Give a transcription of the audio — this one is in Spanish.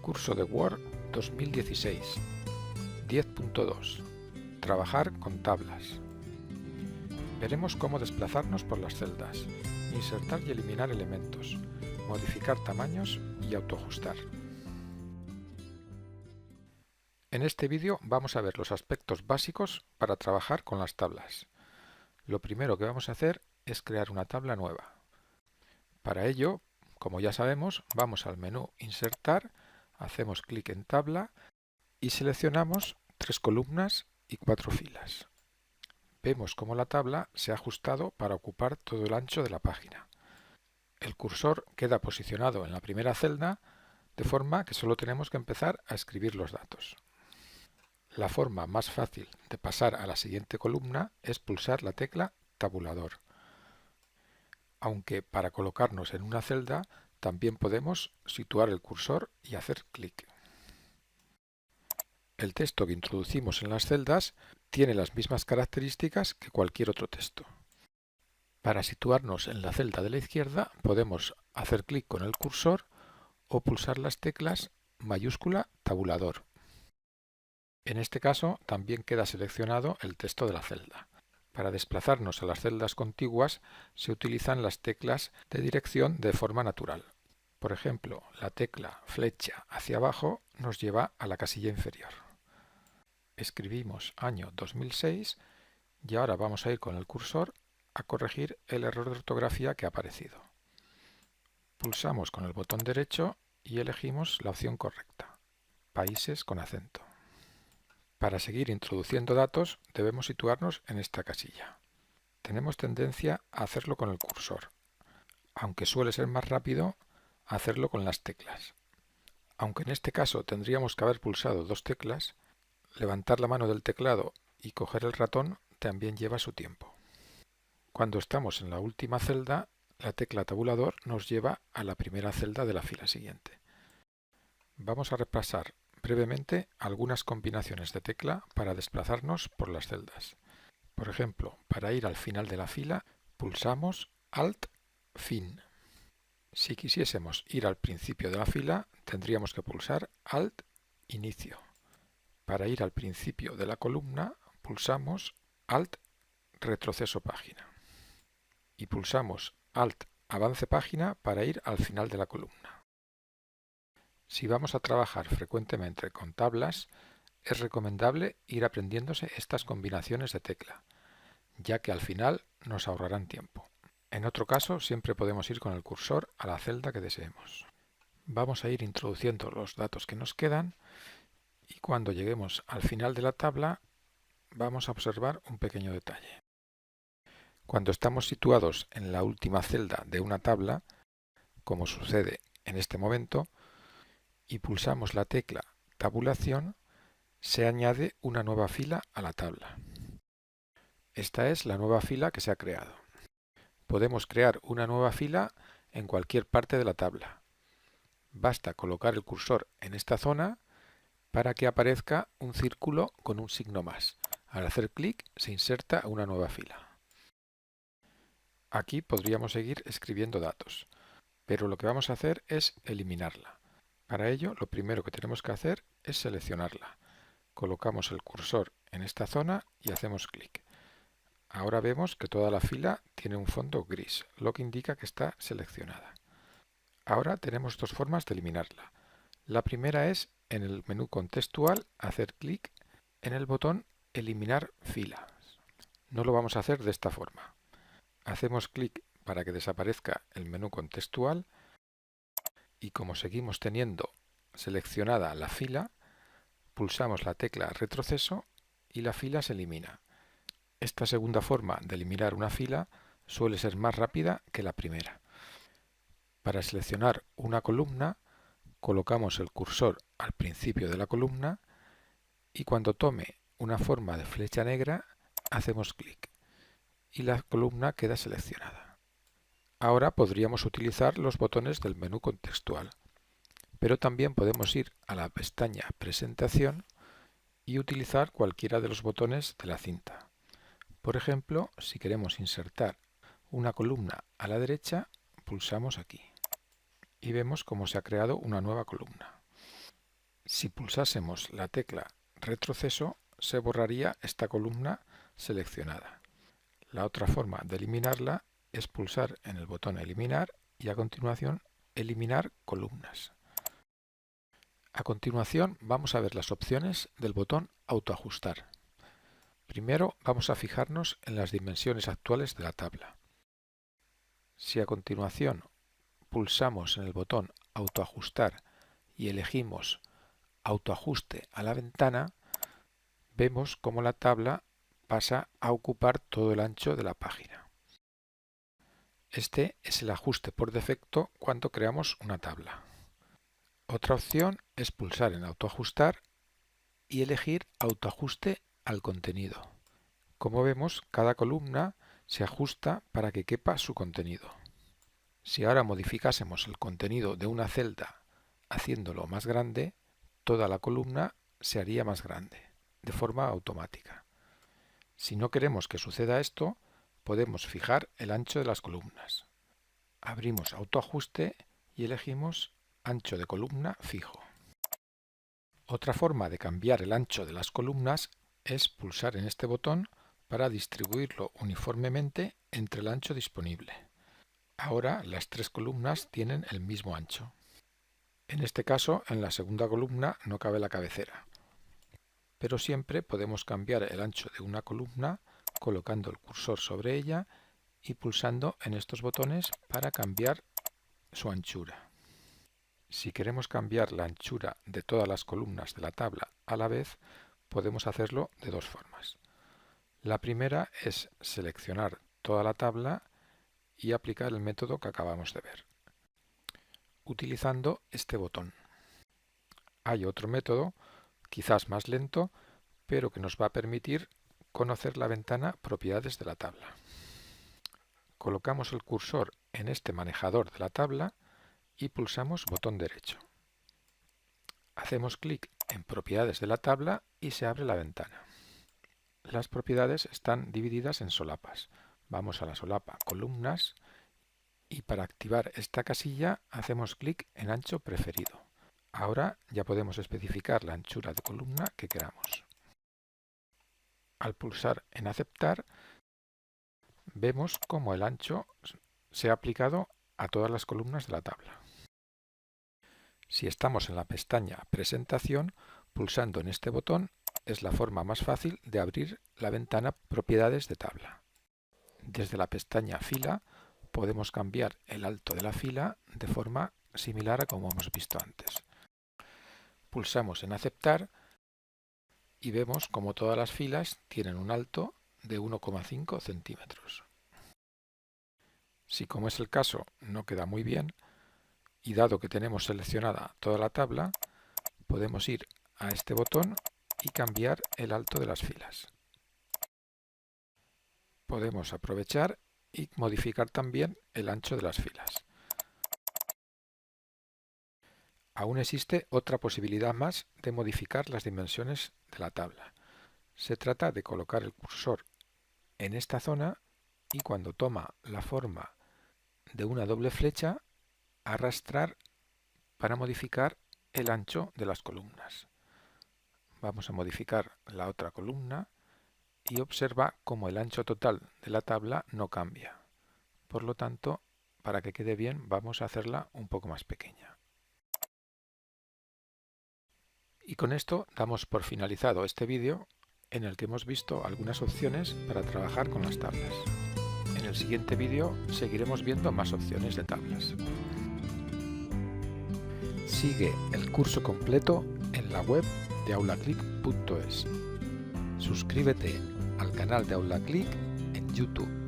Curso de Word 2016. 10.2. Trabajar con tablas. Veremos cómo desplazarnos por las celdas, insertar y eliminar elementos, modificar tamaños y autoajustar. En este vídeo vamos a ver los aspectos básicos para trabajar con las tablas. Lo primero que vamos a hacer es crear una tabla nueva. Para ello, como ya sabemos, vamos al menú Insertar, hacemos clic en Tabla y seleccionamos 3 columnas y 4 filas. Vemos cómo la tabla se ha ajustado para ocupar todo el ancho de la página. El cursor queda posicionado en la primera celda, de forma que solo tenemos que empezar a escribir los datos. La forma más fácil de pasar a la siguiente columna es pulsar la tecla Tabulador. Aunque para colocarnos en una celda también podemos situar el cursor y hacer clic. El texto que introducimos en las celdas tiene las mismas características que cualquier otro texto. Para situarnos en la celda de la izquierda podemos hacer clic con el cursor o pulsar las teclas mayúscula tabulador. En este caso también queda seleccionado el texto de la celda. Para desplazarnos a las celdas contiguas se utilizan las teclas de dirección de forma natural. Por ejemplo, la tecla flecha hacia abajo nos lleva a la casilla inferior. Escribimos año 2006 y ahora vamos a ir con el cursor a corregir el error de ortografía que ha aparecido. Pulsamos con el botón derecho y elegimos la opción correcta, países con acento. Para seguir introduciendo datos debemos situarnos en esta casilla. Tenemos tendencia a hacerlo con el cursor, aunque suele ser más rápido hacerlo con las teclas. Aunque en este caso tendríamos que haber pulsado 2 teclas, levantar la mano del teclado y coger el ratón también lleva su tiempo. Cuando estamos en la última celda, la tecla tabulador nos lleva a la primera celda de la fila siguiente. Vamos a repasar brevemente algunas combinaciones de tecla para desplazarnos por las celdas. Por ejemplo, para ir al final de la fila, pulsamos Alt, Fin. Si quisiésemos ir al principio de la fila, tendríamos que pulsar Alt, Inicio. Para ir al principio de la columna, pulsamos Alt, Retroceso página. Y pulsamos Alt, Avance página para ir al final de la columna. Si vamos a trabajar frecuentemente con tablas, es recomendable ir aprendiéndose estas combinaciones de tecla, ya que al final nos ahorrarán tiempo. En otro caso, siempre podemos ir con el cursor a la celda que deseemos. Vamos a ir introduciendo los datos que nos quedan y cuando lleguemos al final de la tabla vamos a observar un pequeño detalle. Cuando estamos situados en la última celda de una tabla, como sucede en este momento, y pulsamos la tecla Tabulación, se añade una nueva fila a la tabla. Esta es la nueva fila que se ha creado. Podemos crear una nueva fila en cualquier parte de la tabla. Basta colocar el cursor en esta zona para que aparezca un círculo con un signo más. Al hacer clic se inserta una nueva fila. Aquí podríamos seguir escribiendo datos, pero lo que vamos a hacer es eliminarla. Para ello, lo primero que tenemos que hacer es seleccionarla. Colocamos el cursor en esta zona y hacemos clic. Ahora vemos que toda la fila tiene un fondo gris, lo que indica que está seleccionada. Ahora tenemos dos formas de eliminarla. La primera es en el menú contextual hacer clic en el botón Eliminar filas. No lo vamos a hacer de esta forma. Hacemos clic para que desaparezca el menú contextual y como seguimos teniendo seleccionada la fila, pulsamos la tecla Retroceso y la fila se elimina. Esta segunda forma de eliminar una fila suele ser más rápida que la primera. Para seleccionar una columna, colocamos el cursor al principio de la columna y cuando tome una forma de flecha negra, hacemos clic y la columna queda seleccionada. Ahora podríamos utilizar los botones del menú contextual, pero también podemos ir a la pestaña Presentación y utilizar cualquiera de los botones de la cinta. Por ejemplo, si queremos insertar una columna a la derecha, pulsamos aquí y vemos cómo se ha creado una nueva columna. Si pulsásemos la tecla retroceso, se borraría esta columna seleccionada. La otra forma de eliminarla es pulsar en el botón eliminar y a continuación eliminar columnas. A continuación vamos a ver las opciones del botón autoajustar. Primero vamos a fijarnos en las dimensiones actuales de la tabla. Si a continuación pulsamos en el botón autoajustar y elegimos autoajuste a la ventana, vemos cómo la tabla pasa a ocupar todo el ancho de la página. Este es el ajuste por defecto cuando creamos una tabla. Otra opción es pulsar en autoajustar y elegir autoajuste al contenido. Como vemos, cada columna se ajusta para que quepa su contenido. Si ahora modificásemos el contenido de una celda haciéndolo más grande, toda la columna se haría más grande, de forma automática. Si no queremos que suceda esto, podemos fijar el ancho de las columnas. Abrimos autoajuste y elegimos ancho de columna fijo. Otra forma de cambiar el ancho de las columnas es pulsar en este botón para distribuirlo uniformemente entre el ancho disponible. Ahora las tres columnas tienen el mismo ancho. En este caso, en la segunda columna no cabe la cabecera. Pero siempre podemos cambiar el ancho de una columna colocando el cursor sobre ella y pulsando en estos botones para cambiar su anchura. Si queremos cambiar la anchura de todas las columnas de la tabla a la vez, podemos hacerlo de dos formas. La primera es seleccionar toda la tabla y aplicar el método que acabamos de ver, utilizando este botón. Hay otro método, quizás más lento, pero que nos va a permitir conocer la ventana propiedades de la tabla. Colocamos el cursor en este manejador de la tabla y pulsamos botón derecho. Hacemos clic en propiedades de la tabla y se abre la ventana. Las propiedades están divididas en solapas. Vamos a la solapa columnas y para activar esta casilla hacemos clic en ancho preferido. Ahora ya podemos especificar la anchura de columna que queramos. Al pulsar en aceptar, vemos cómo el ancho se ha aplicado a todas las columnas de la tabla. Si estamos en la pestaña Presentación, pulsando en este botón es la forma más fácil de abrir la ventana Propiedades de tabla. Desde la pestaña Fila podemos cambiar el alto de la fila de forma similar a como hemos visto antes. Pulsamos en Aceptar y vemos como todas las filas tienen un alto de 1,5 centímetros. Si, como es el caso, no queda muy bien, y dado que tenemos seleccionada toda la tabla, podemos ir a este botón y cambiar el alto de las filas. Podemos aprovechar y modificar también el ancho de las filas. Aún existe otra posibilidad más de modificar las dimensiones de la tabla. Se trata de colocar el cursor en esta zona y cuando toma la forma de una doble flecha, arrastrar para modificar el ancho de las columnas. Vamos a modificar la otra columna y observa cómo el ancho total de la tabla no cambia. Por lo tanto, para que quede bien, vamos a hacerla un poco más pequeña. Y con esto damos por finalizado este vídeo en el que hemos visto algunas opciones para trabajar con las tablas. En el siguiente vídeo seguiremos viendo más opciones de tablas. Sigue el curso completo en la web de aulaclick.es. Suscríbete al canal de Aulaclick en YouTube.